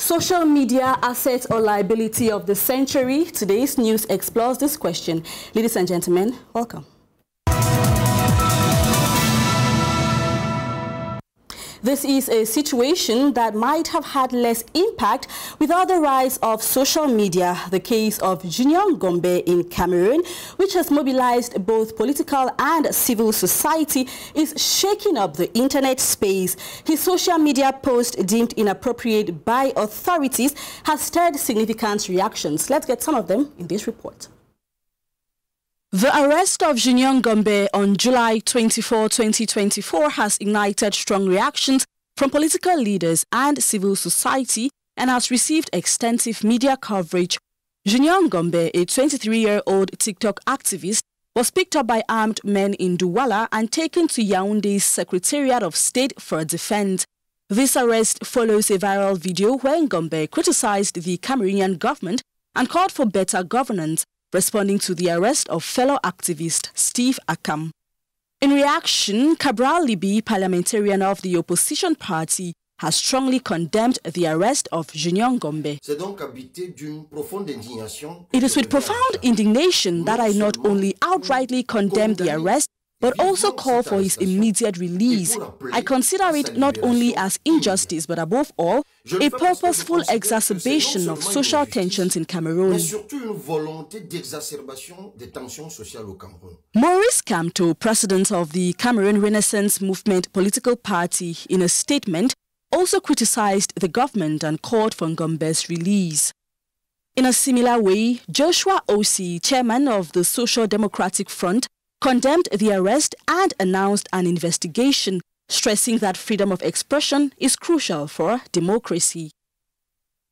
Social media assets or liability of the century? Today's news explores this question. Ladies and gentlemen, welcome. This is a situation that might have had less impact without the rise of social media. The case of Junior Ngombe in Cameroon, which has mobilized both political and civil society, is shaking up the internet space. His social media post, deemed inappropriate by authorities, has stirred significant reactions. Let's get some of them in this report. The arrest of Junior Ngombe on July 24, 2024 has ignited strong reactions from political leaders and civil society and has received extensive media coverage. Junior Ngombe, a 23-year-old TikTok activist, was picked up by armed men in Douala and taken to Yaoundé's Secretariat of State for defense. This arrest follows a viral video where Ngombe criticized the Cameroonian government and called for better governance, responding to the arrest of fellow activist Steve Akam. In reaction, Cabral Libi, parliamentarian of the opposition party, has strongly condemned the arrest of Junior Ngombe. It is with profound indignation that I not only outrightly condemn the arrest, but also call for his immediate release. I consider it not only as injustice, but above all, a purposeful exacerbation of social tensions in Cameroon. Maurice Kamto, president of the Cameroon Renaissance Movement political party, in a statement, also criticized the government and called for Ngombe's release. In a similar way, Joshua Osi, chairman of the Social Democratic Front, condemned the arrest and announced an investigation, stressing that freedom of expression is crucial for democracy.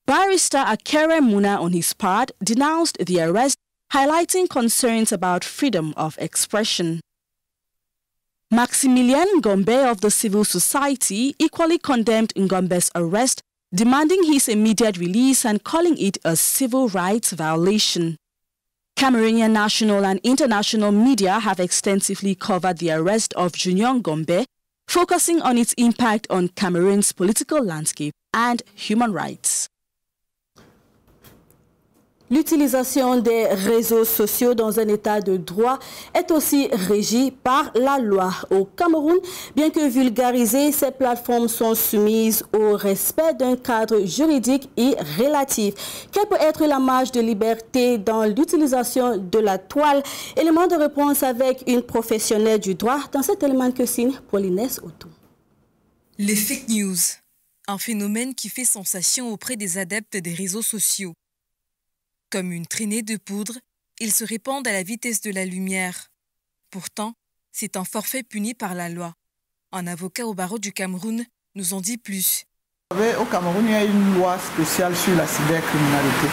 Barrister Akere Muna, on his part, denounced the arrest, highlighting concerns about freedom of expression. Maximilian Ngombe of the civil society equally condemned Ngombe's arrest, demanding his immediate release and calling it a civil rights violation. Cameroonian national and international media have extensively covered the arrest of Junior Ngombe, focusing on its impact on Cameroon's political landscape and human rights. L'utilisation des réseaux sociaux dans un état de droit est aussi régie par la loi. Au Cameroun, bien que vulgarisées, ces plateformes sont soumises au respect d'un cadre juridique et relatif. Quelle peut être la marge de liberté dans l'utilisation de la toile? Élément de réponse avec une professionnelle du droit dans cet élément que signe Paulinès Otto. Les fake news, un phénomène qui fait sensation auprès des adeptes des réseaux sociaux. Comme une traînée de poudre, ils se répandent à la vitesse de la lumière. Pourtant, c'est un forfait puni par la loi. Un avocat au barreau du Cameroun nous en dit plus. Au Cameroun, il y a une loi spéciale sur la cybercriminalité.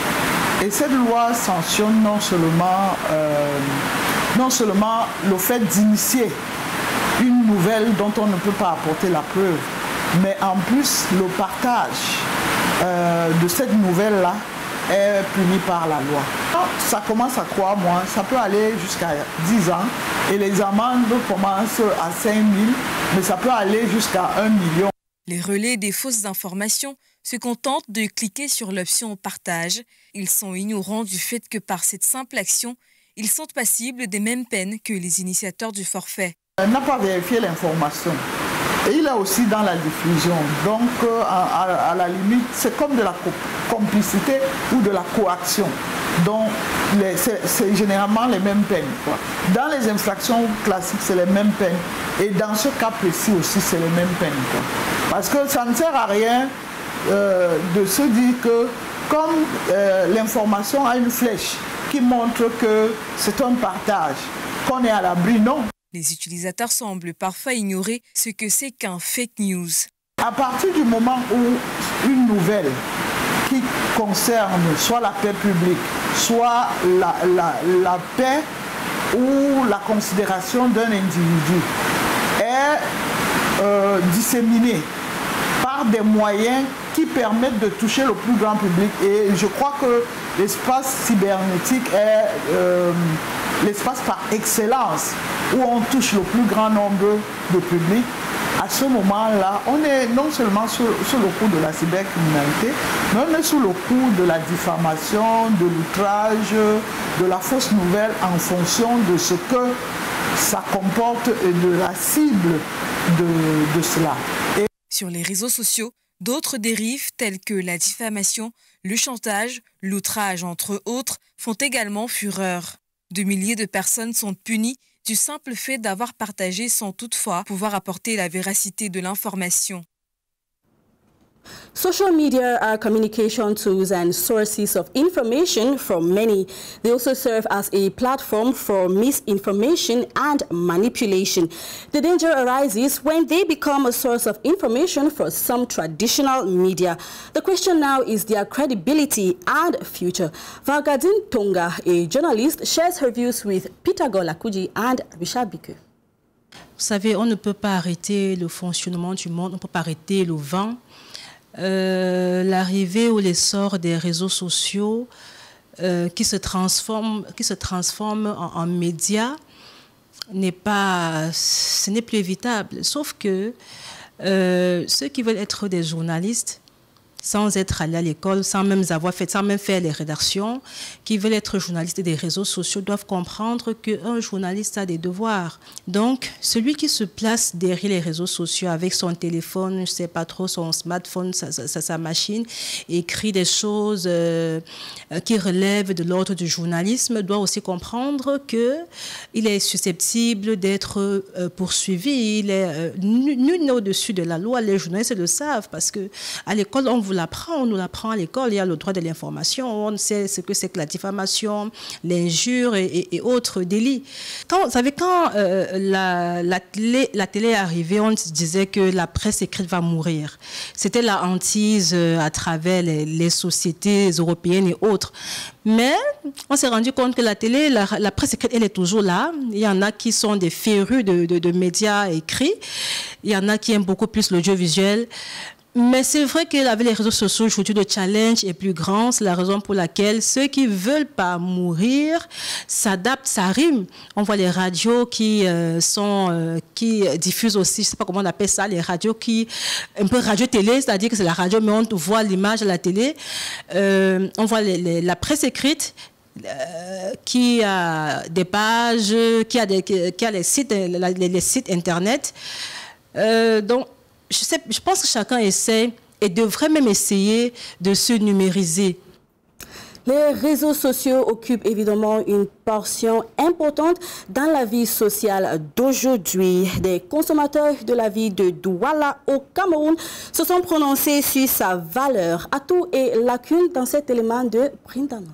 Et cette loi sanctionne non seulement le fait d'initier une nouvelle dont on ne peut pas apporter la preuve, mais en plus le partage de cette nouvelle-là est puni par la loi. Ça commence à 3 mois, ça peut aller jusqu'à 10 ans et les amendes commencent à 5 000, mais ça peut aller jusqu'à 1 million. Les relais des fausses informations se contentent de cliquer sur l'option partage. Ils sont ignorants du fait que par cette simple action, ils sont passibles des mêmes peines que les initiateurs du forfait. On n'a pas vérifié l'information. Et il est aussi dans la diffusion. Donc, à la limite, c'est comme de la complicité ou de la coaction. Donc, c'est généralement les mêmes peines, quoi. Dans les infractions classiques, c'est les mêmes peines. Et dans ce cas précis aussi, c'est les mêmes peines, quoi. Parce que ça ne sert à rien de se dire que, comme l'information a une flèche qui montre que c'est un partage, qu'on est à l'abri, non. Les utilisateurs semblent parfois ignorer ce que c'est qu'un fake news. À partir du moment où une nouvelle qui concerne soit la paix publique, soit la paix ou la considération d'un individu est disséminée par des moyens qui permettent de toucher le plus grand public. Et je crois que l'espace cybernétique est l'espace par excellence où on touche le plus grand nombre de publics. à ce moment-là, on est non seulement sous le coup de la cybercriminalité, mais on est sous le coup de la diffamation, de l'outrage, de la fausse nouvelle en fonction de ce que ça comporte et de la cible de cela. Sur les réseaux sociaux, d'autres dérives telles que la diffamation, le chantage, l'outrage entre autres font également fureur. De milliers de personnes sont punies du simple fait d'avoir partagé sans toutefois pouvoir apporter la véracité de l'information. Social media are communication tools and sources of information for many. They also serve as a platform for misinformation and manipulation. The danger arises when they become a source of information for some traditional media. The question now is their credibility and future. Valgadine Tonga, a journalist, shares her views with Peter Golakuji and Richard Biku. Vous savez, on ne peut pas arrêter le fonctionnement du monde, on ne peut pas arrêter le vent. L'arrivée ou l'essor des réseaux sociaux qui se transforment en médias ce n'est plus évitable. Sauf que ceux qui veulent être des journalistes, sans être allés à l'école, sans même faire les rédactions, qui veulent être journalistes des réseaux sociaux doivent comprendre qu'un journaliste a des devoirs. Donc, celui qui se place derrière les réseaux sociaux avec son téléphone, je ne sais pas trop, son smartphone, sa machine, écrit des choses qui relèvent de l'ordre du journalisme, doit aussi comprendre qu'il est susceptible d'être poursuivi. Il est nul au-dessus de la loi. Les journalistes le savent parce qu'à l'école, on nous l'apprend à l'école, il y a le droit de l'information, on sait ce que c'est que la diffamation, l'injure et autres délits. Vous savez, quand la télé est arrivée, on se disait que la presse écrite va mourir. C'était la hantise à travers les sociétés européennes et autres. Mais on s'est rendu compte que la télé, la presse écrite, elle est toujours là. Il y en a qui sont des férus de médias écrits. Il y en a qui aiment beaucoup plus l'audiovisuel. Mais c'est vrai qu'avec les réseaux sociaux, aujourd'hui, le challenge est plus grand. C'est la raison pour laquelle ceux qui ne veulent pas mourir s'adaptent, ça rime. On voit les radios qui diffusent aussi, je ne sais pas comment on appelle ça, les radios un peu radio-télé, c'est-à-dire que c'est la radio, mais on voit l'image à la télé. On voit la presse écrite, qui a des pages, qui a les sites Internet. Donc, je pense que chacun essaie et devrait même essayer de se numériser. Les réseaux sociaux occupent évidemment une portion importante dans la vie sociale d'aujourd'hui. Des consommateurs de la ville de Douala au Cameroun se sont prononcés sur sa valeur, atouts et lacunes dans cet élément de Brindana.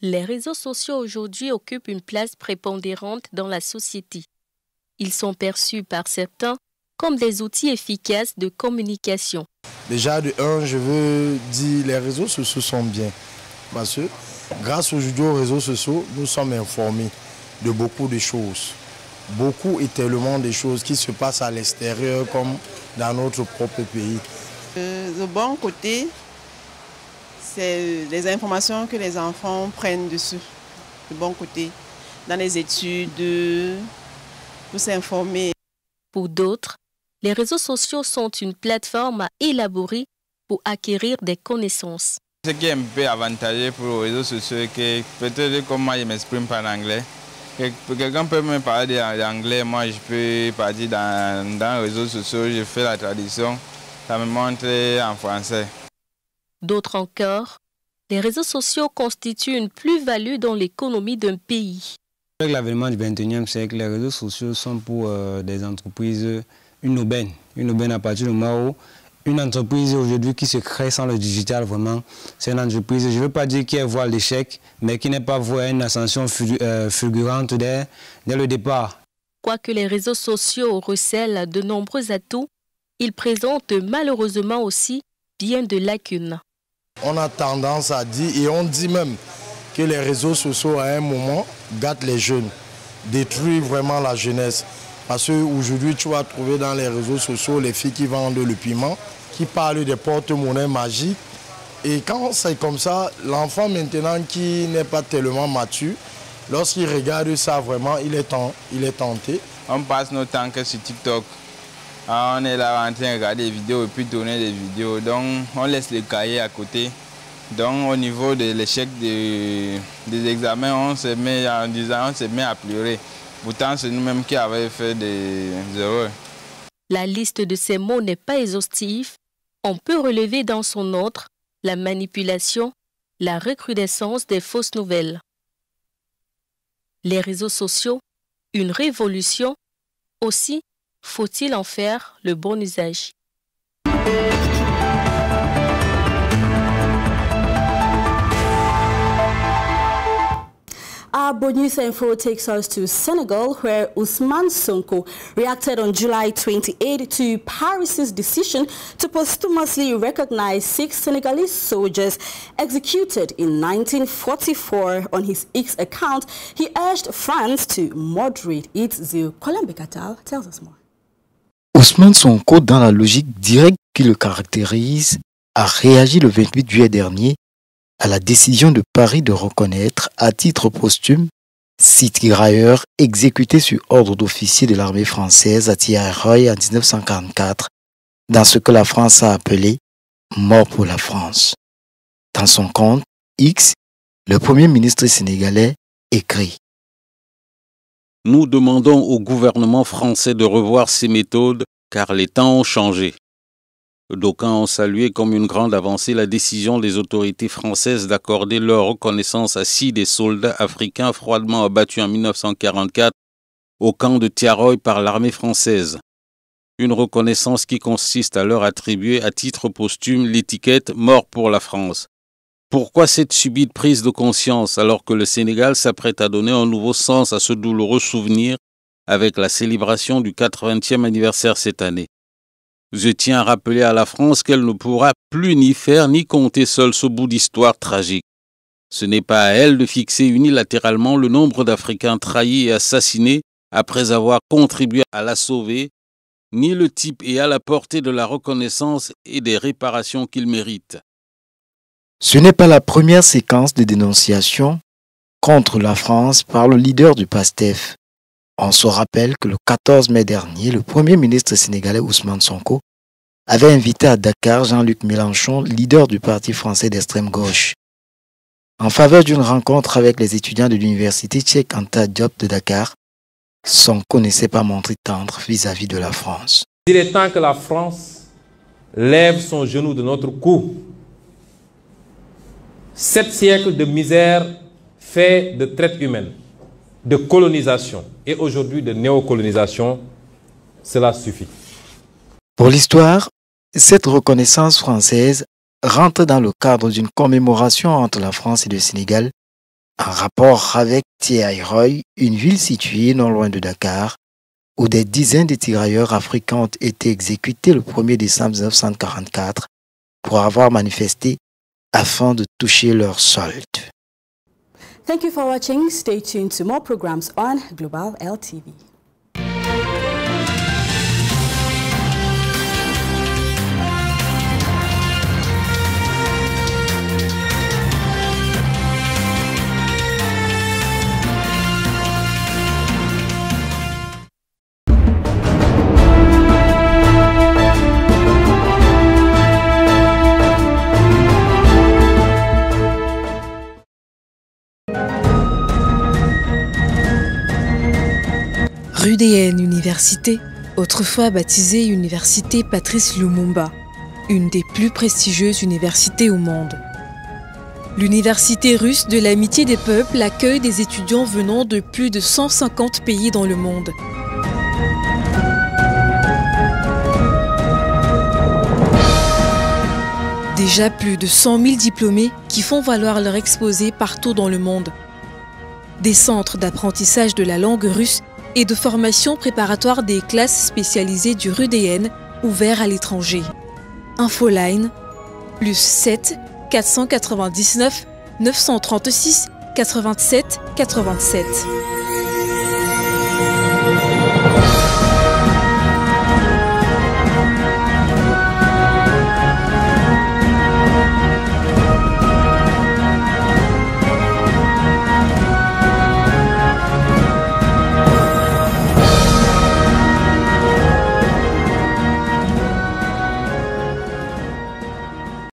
Les réseaux sociaux aujourd'hui occupent une place prépondérante dans la société. Ils sont perçus par certains comme des outils efficaces de communication. Déjà, de un, je veux dire, les réseaux sociaux sont bien. Parce que grâce aujourd'hui aux réseaux sociaux, nous sommes informés de beaucoup de choses. Beaucoup et tellement de choses qui se passent à l'extérieur comme dans notre propre pays. Le bon côté, c'est les informations que les enfants prennent dessus. Le bon côté, dans les études, pour s'informer. Pour d'autres, les réseaux sociaux sont une plateforme à élaborer pour acquérir des connaissances. Ce qui est un peu avantageux pour les réseaux sociaux, c'est que peut-être comme moi je ne m'exprime pas en anglais, quelqu'un peut me parler d'anglais, moi je peux partir dans les réseaux sociaux, je fais la traduction, ça me montre en français. D'autres encore, les réseaux sociaux constituent une plus-value dans l'économie d'un pays. Avec l'avènement du 21e siècle, les réseaux sociaux sont pour des entreprises une aubaine à partir du moment où une entreprise aujourd'hui qui se crée sans le digital, vraiment, c'est une entreprise, je ne veux pas dire qui est voie l'échec, mais qui n'est pas voie une ascension fulgurante dès le départ. Quoique les réseaux sociaux recèlent de nombreux atouts, ils présentent malheureusement aussi bien de lacunes. On a tendance à dire, et on dit même, que les réseaux sociaux à un moment gâtent les jeunes, détruisent vraiment la jeunesse. Parce qu'aujourd'hui, tu vas trouver dans les réseaux sociaux les filles qui vendent le piment, qui parlent des porte-monnaies magiques. Et quand c'est comme ça, l'enfant maintenant qui n'est pas tellement mature, lorsqu'il regarde ça vraiment, il est tenté. On passe notre temps que sur TikTok. On est là en train de regarder des vidéos et puis tourner des vidéos. Donc on laisse le cahier à côté. Donc au niveau de l'échec des examens, on se met à pleurer. Pourtant c'est nous-mêmes qui avons fait des erreurs. La liste de ces mots n'est pas exhaustive. On peut relever dans son ordre la manipulation, la recrudescence des fausses nouvelles. Les réseaux sociaux, une révolution. Aussi, faut-il en faire le bon usage? Our bonus info takes us to Senegal, where Ousmane Sonko reacted on July 28 to Paris's decision to posthumously recognize 6 Senegalese soldiers executed in 1944. On his X account, he urged France to moderate its zeal. Colin Bekatal tells us more. Ousmane Sonko, dans la logique directe qui le caractérise, a réagi le 28 juillet dernier à la décision de Paris de reconnaître à titre posthume 6 tirailleurs exécutés sur ordre d'officiers de l'armée française à Thiaroye en 1944, dans ce que la France a appelé « mort pour la France ». Dans son compte X, le Premier ministre sénégalais écrit: Nous demandons au gouvernement français de revoir ses méthodes car les temps ont changé. D'aucuns ont salué comme une grande avancée la décision des autorités françaises d'accorder leur reconnaissance à 6 des soldats africains froidement abattus en 1944 au camp de Thiaroye par l'armée française. Une reconnaissance qui consiste à leur attribuer à titre posthume l'étiquette « Mort pour la France ». Pourquoi cette subite prise de conscience alors que le Sénégal s'apprête à donner un nouveau sens à ce douloureux souvenir avec la célébration du 80e anniversaire cette année? Je tiens à rappeler à la France qu'elle ne pourra plus ni faire ni compter seule ce bout d'histoire tragique. Ce n'est pas à elle de fixer unilatéralement le nombre d'Africains trahis et assassinés après avoir contribué à la sauver, ni le type et à la portée de la reconnaissance et des réparations qu'ils méritent. Ce n'est pas la première séquence de dénonciation contre la France par le leader du PASTEF. On se rappelle que le 14 mai dernier, le Premier ministre sénégalais Ousmane Sonko avait invité à Dakar Jean-Luc Mélenchon, leader du parti français d'extrême gauche, en faveur d'une rencontre avec les étudiants de l'université Cheikh Anta Diop de Dakar. Sonko ne s'est pas montré tendre vis-à-vis de la France. Il est temps que la France lève son genou de notre cou. 7 siècles de misère fait de traite humaine, de colonisation et aujourd'hui de néocolonisation, cela suffit. Pour l'histoire, cette reconnaissance française rentre dans le cadre d'une commémoration entre la France et le Sénégal en rapport avec Thiaroye, une ville située non loin de Dakar, où des dizaines de tirailleurs africains ont été exécutés le 1er décembre 1944 pour avoir manifesté afin de toucher leur solde. Thank you for watching. Stay tuned to more programs on Global LTV. Rudn Université, autrefois baptisée Université Patrice Lumumba, une des plus prestigieuses universités au monde. L'université russe de l'amitié des peuples accueille des étudiants venant de plus de 150 pays dans le monde. Déjà plus de 100 000 diplômés qui font valoir leur exposé partout dans le monde. Des centres d'apprentissage de la langue russe et de formation préparatoire des classes spécialisées du RUDN ouverts à l'étranger. Infoline, +7 499 936 87 87.